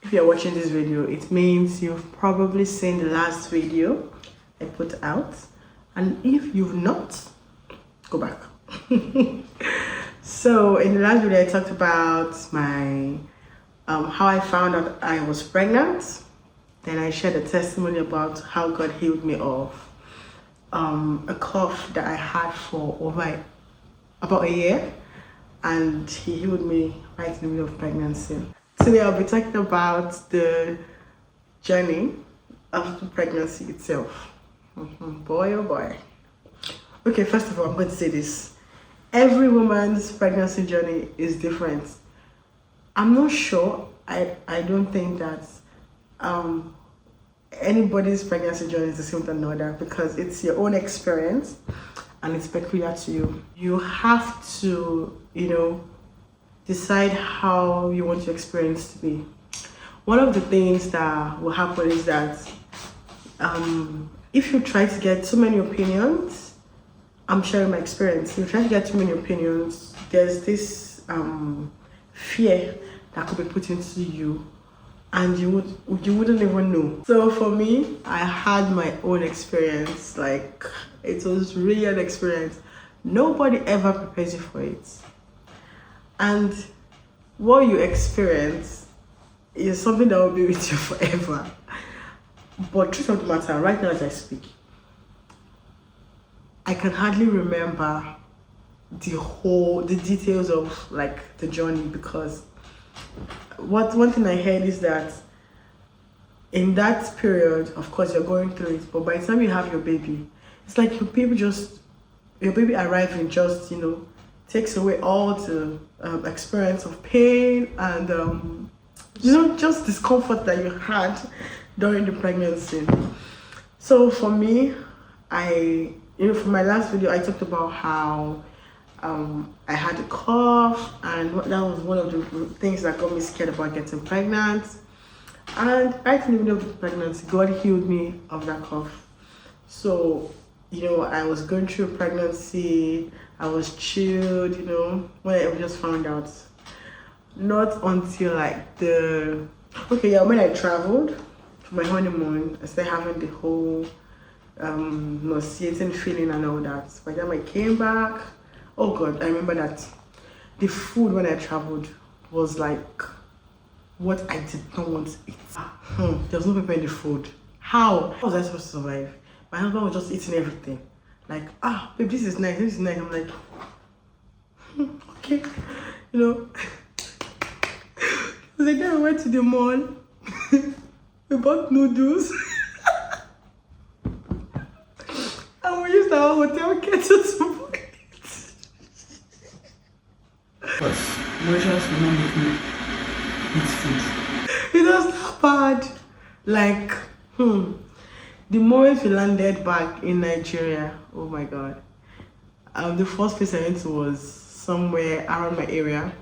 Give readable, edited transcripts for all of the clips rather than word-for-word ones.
If you're watching this video, it means you've probably seen the last video I put out, and if you've not, go back. So in the last video I talked about my how I found out I was pregnant. Then I shared a testimony about how God healed me of a cough that I had for over about a year, and He healed me right in the middle of pregnancy. Today I'll be talking about the journey of the pregnancy itself. Boy oh boy. Okay, first of all, I'm going to say this. Every woman's pregnancy journey is different. I'm not sure. I don't think that anybody's pregnancy journey is the same with another, because it's your own experience and it's peculiar to you. You have to, decide how you want your experience to be. One of the things that will happen is that if you try to get too many opinions, I'm sharing my experience. You try to get too many opinions, there's this fear that could be put into you, and you wouldn't even know. So for me, I had my own experience. Like, it was really an experience. Nobody ever prepares you for it, and what you experience is something that will be with you forever. But truth of the matter, right now as I speak, I can hardly remember the details of like the journey, because one thing I heard is that in that period, of course you're going through it, but by the time you have your baby, it's like your baby arriving just takes away all the experience of pain and just discomfort that you had during the pregnancy. So for me, for my last video I talked about how I had a cough, and that was one of the things that got me scared about getting pregnant. And right in the middle of the pregnancy, God healed me of that cough. So I was going through a pregnancy, I was chilled, when I just found out. Not until like when I traveled for my honeymoon, I started having the whole nauseating feeling and all that. By the time I came back, oh God, I remember that the food when I traveled was like what I did not want to eat. There was no pepper in the food. How was I supposed to survive? My husband was just eating everything. Like, babe, this is nice, this is nice. I'm like, okay, The day I went to the mall, we bought noodles, and we used our hotel kettle to boil it. But Mauritius will not make me eat food. It was not bad. Like, the moment we landed back in Nigeria, oh my God. The first place I went to was somewhere around my area.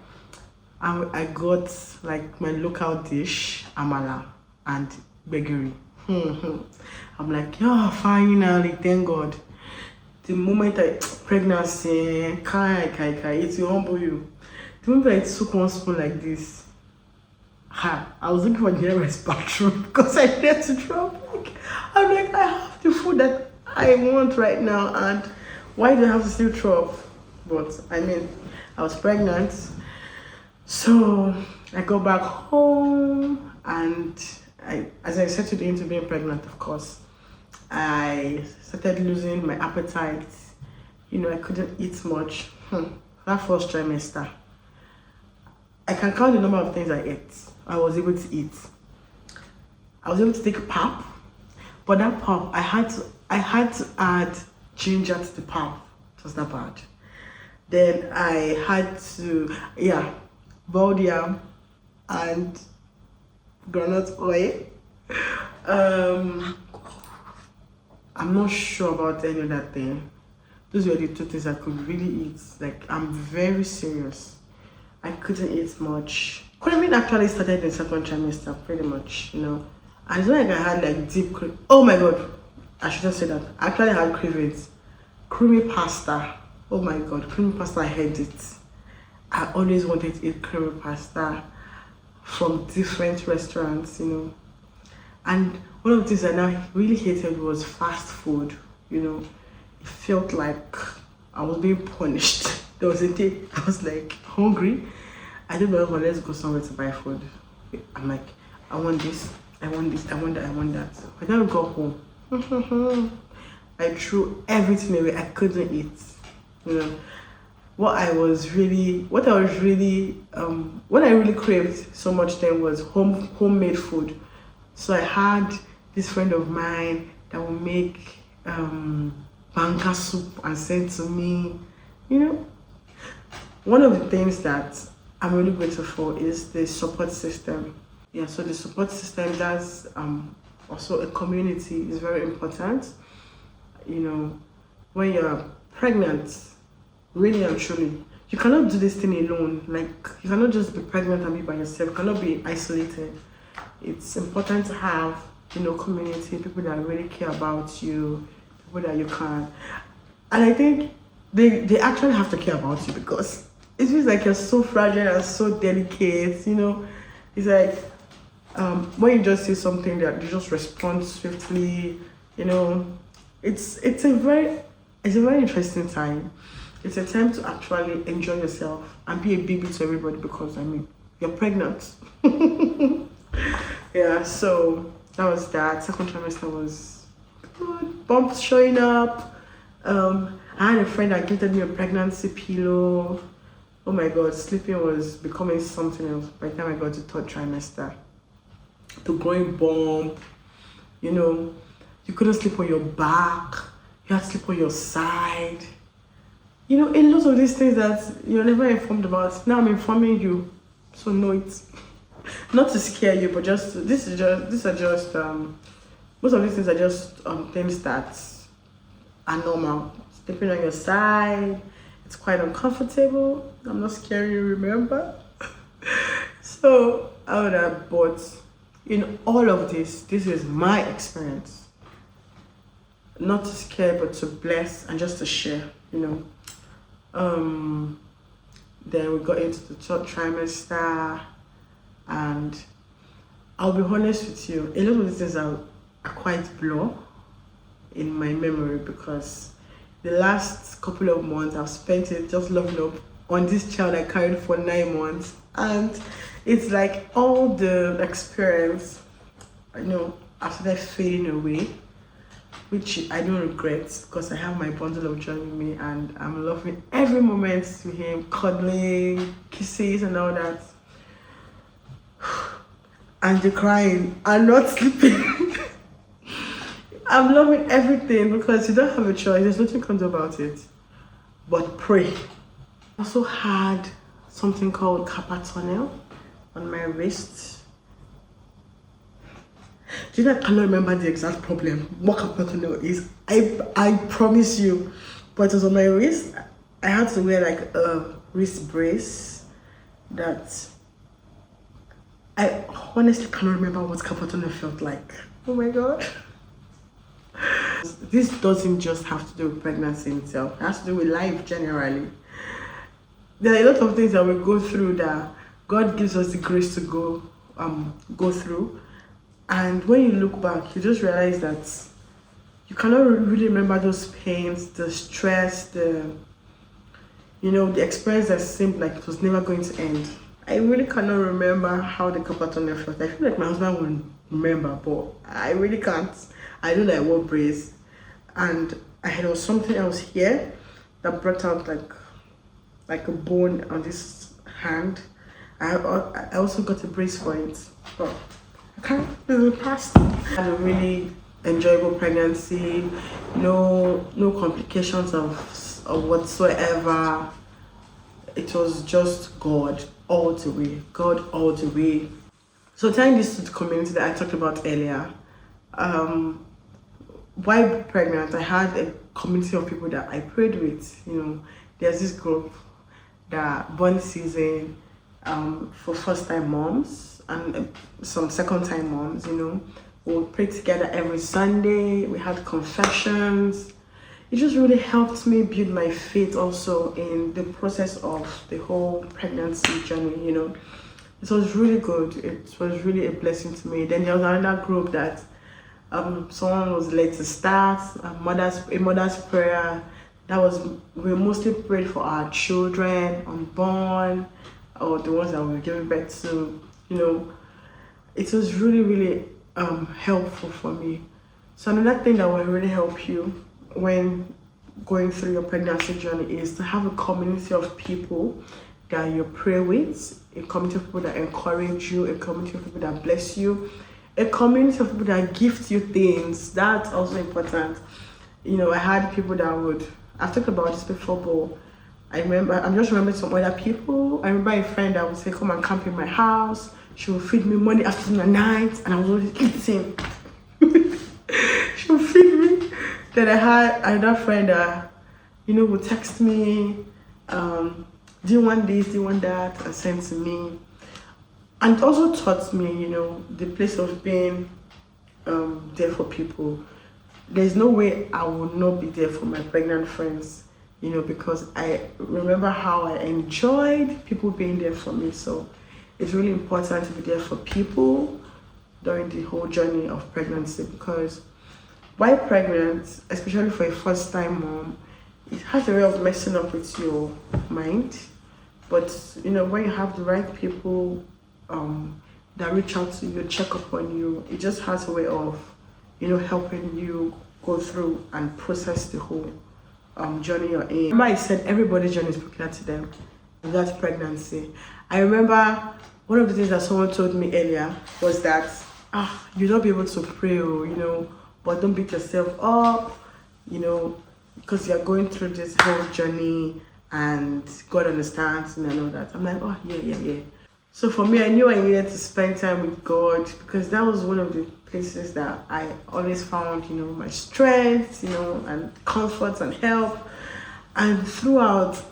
I got like my local dish, amala and gbegiri. I'm like, finally, thank God. The moment pregnancy, it will humble you. The moment I took one spoon like this, I was looking for the nearest bathroom because I needed to drop. I'm like, I have the food that I want right now, and why do I have to still throw up? But I was pregnant. So I go back home, and as I settled into being pregnant, of course, I started losing my appetite. I couldn't eat much. That first trimester, I can count the number of things I ate. I was able to eat. I was able to take pap, but that pap, I had to add ginger to the pap. It was that bad. Then I had to, boiled yam and groundnut oil. I'm not sure about any other thing. Those were the two things I could really eat. Like, I'm very serious. I couldn't eat much. Craving actually started in second trimester, pretty much, And it's not like I had like deep craving. Oh my God, I shouldn't say that. I actually had cravings. Creamy pasta. Oh my God, creamy pasta, I hate it. I always wanted to eat creamy pasta. from different restaurants, And one of the things I now really hated was fast food, It felt like I was being punished. There was a day I was like hungry. I didn't know, let's go somewhere to buy food. I'm like, I want this, I want this, I want that, I want that. By the time I got home, I threw everything away. I couldn't eat. What I really craved so much then was homemade food. So I had this friend of mine that would make banga soup and send to me. One of the things that I'm really grateful for is the support system. Yeah, so the support system does also a community is very important. When you're pregnant, really and truly, you cannot do this thing alone. Like, you cannot just be pregnant and be by yourself. You cannot be isolated. It's important to have, community, people that really care about you, people that you can. And I think they actually have to care about you, because it feels like you're so fragile and so delicate, It's like when you just see something that you just respond swiftly, it's a very interesting time. It's a time to actually enjoy yourself and be a baby to everybody, because you're pregnant. Yeah, so that was that. Second trimester was good. Bumps showing up. I had a friend that gifted me a pregnancy pillow. Oh my god, sleeping was becoming something else by the time I got to third trimester. The growing bump, you couldn't sleep on your back, you had to sleep on your side. A lot of these things that you're never informed about. Now I'm informing you, so know it. Not to scare you, but most of these things are just things that are normal. Sleeping on your side, it's quite uncomfortable. I'm not scaring you, remember? So but in all of this is my experience. Not to scare, but to bless and just to share, Then we got into the third trimester, and I'll be honest with you, a lot of these things are quite blur in my memory, because the last couple of months I've spent it just loving up on this child I carried for 9 months, and it's like all the experience, after fading away, which I don't regret, because I have my bundle of joy with me, and I'm loving every moment with him, cuddling, kisses and all that. And you're crying and not sleeping. I'm loving everything, because you don't have a choice. There's nothing you can do about it but pray. I also had something called carpal tunnel on my wrist. Do you know, I cannot remember the exact problem, what carpal tunnel is. I promise you. But it was on my wrist. I had to wear like a wrist brace that I honestly cannot remember what carpal tunnel felt like. Oh my god. This doesn't just have to do with pregnancy itself. It has to do with life generally. There are a lot of things that we go through that God gives us the grace to go through. And when you look back, you just realize that you cannot really remember those pains, the stress, the experience that seemed like it was never going to end. I really cannot remember how the carpal tunnel felt. I feel like my husband would remember, but I really can't. I know that I wore brace, and there was something else here that brought out like a bone on this hand. I also got a brace for it, but I can't. It's in the past. I had a really enjoyable pregnancy. No complications of whatsoever. It was just God all the way. God all the way. So tying this to the community that I talked about earlier, while pregnant, I had a community of people that I prayed with. There's this group that born season for first-time moms and some second-time moms. We would pray together every Sunday. We had confessions. It just really helped me build my faith also in the process of the whole pregnancy journey. it was really good. It was really a blessing to me. Then there was another group that someone was led to start, a mother's prayer. That was, we mostly prayed for our children, unborn, or the ones that we were giving birth to. You know, it was really helpful for me. So another thing that will really help you when going through your pregnancy journey is to have a community of people that you pray with, a community of people that encourage you, a community of people that bless you, a community of people that gift you things. That's also important. You know, I had people that would, I've talked about this before, but I'm just remembering some other people. I remember a friend that would say, come and camp in my house. She would feed me morning, afternoon, and night, and I was always eating. She would feed me. Then I had another friend that, you know, would text me, do you want this, do you want that, and send to me. And it also taught me, you know, the place of being there for people. There's no way I would not be there for my pregnant friends, you know, because I remember how I enjoyed people being there for me. So it's really important to be there for people during the whole journey of pregnancy, because while pregnant, especially for a first-time mom, it has a way of messing up with your mind. But, you know, when you have the right people that reach out to you, check up on you, it just has a way of, you know, helping you go through and process the whole journey you're in. Remember I said everybody's journey is peculiar to them. And that's pregnancy. I remember one of the things that someone told me earlier was that, you'll not be able to pray, you know, but don't beat yourself up, you know, because you're going through this whole journey and God understands and all that. I'm like, oh, yeah. So for me, I knew I needed to spend time with God, because that was one of the places that I always found, you know, my strength, you know, and comfort and help. And throughout,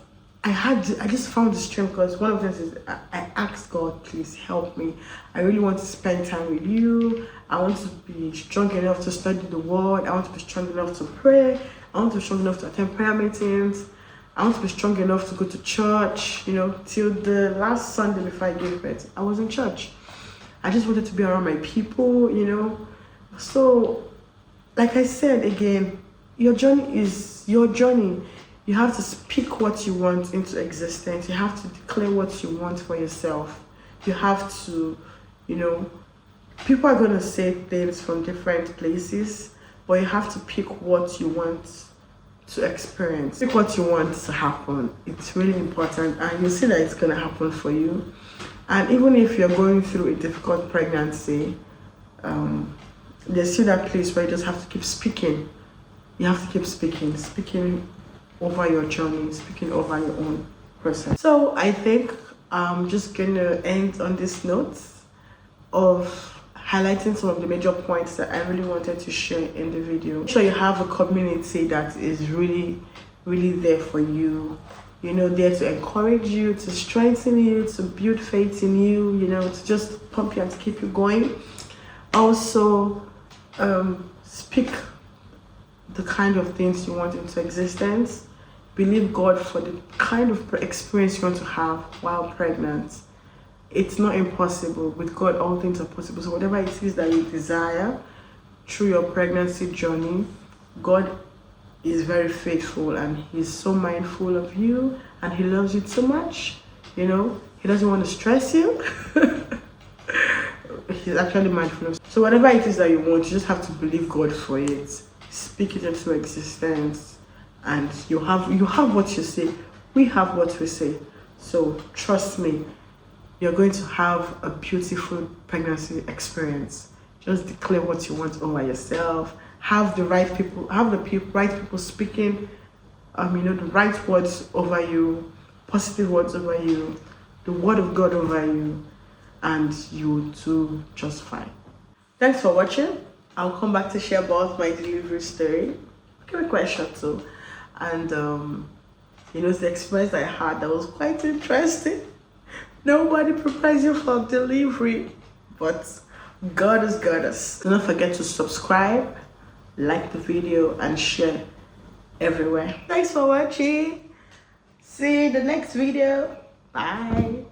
I just found the strength, because one of the things is I asked God, please help me. I really want to spend time with you. I want to be strong enough to study the word. I want to be strong enough to pray. I want to be strong enough to attend prayer meetings. I want to be strong enough to go to church. You know, till the last Sunday before I gave birth, I was in church. I just wanted to be around my people, you know. So, like I said again, your journey is your journey. You have to speak what you want into existence. You have to declare what you want for yourself. You have to, you know, people are going to say things from different places, but you have to pick what you want to experience. Pick what you want to happen. It's really important, and you'll see that it's going to happen for you. And even if you're going through a difficult pregnancy, there's still that place where you just have to keep speaking. You have to keep speaking over your journey, speaking over your own process. So I think I'm just going to end on this note of highlighting some of the major points that I really wanted to share in the video. Make sure you have a community that is really there for you, you know, there to encourage you, to strengthen you, to build faith in you, you know, to just pump you and to keep you going. Also, speak the kind of things you want into existence. Believe God for the kind of experience you want to have while pregnant. It's not impossible. With God, all things are possible. So whatever it is that you desire through your pregnancy journey, God is very faithful, and He's so mindful of you, and He loves you so much. You know, He doesn't want to stress you. He's actually mindful of you. So whatever it is that you want, you just have to believe God for it. Speak it into existence, and you have what you say. We have what we say. So trust me, you're going to have a beautiful pregnancy experience. Just declare what you want over yourself. Have the right people, right people speaking, you know, the right words over you, positive words over you, the word of God over you, and you will do just fine. Thanks for watching. I'll come back to share about my delivery story. Give it quite short too. And you know, the experience I had that was quite interesting. Nobody prepares you for delivery, but God has got us. Do not forget to subscribe, like the video, and share everywhere. Thanks for watching. See you in the next video. Bye.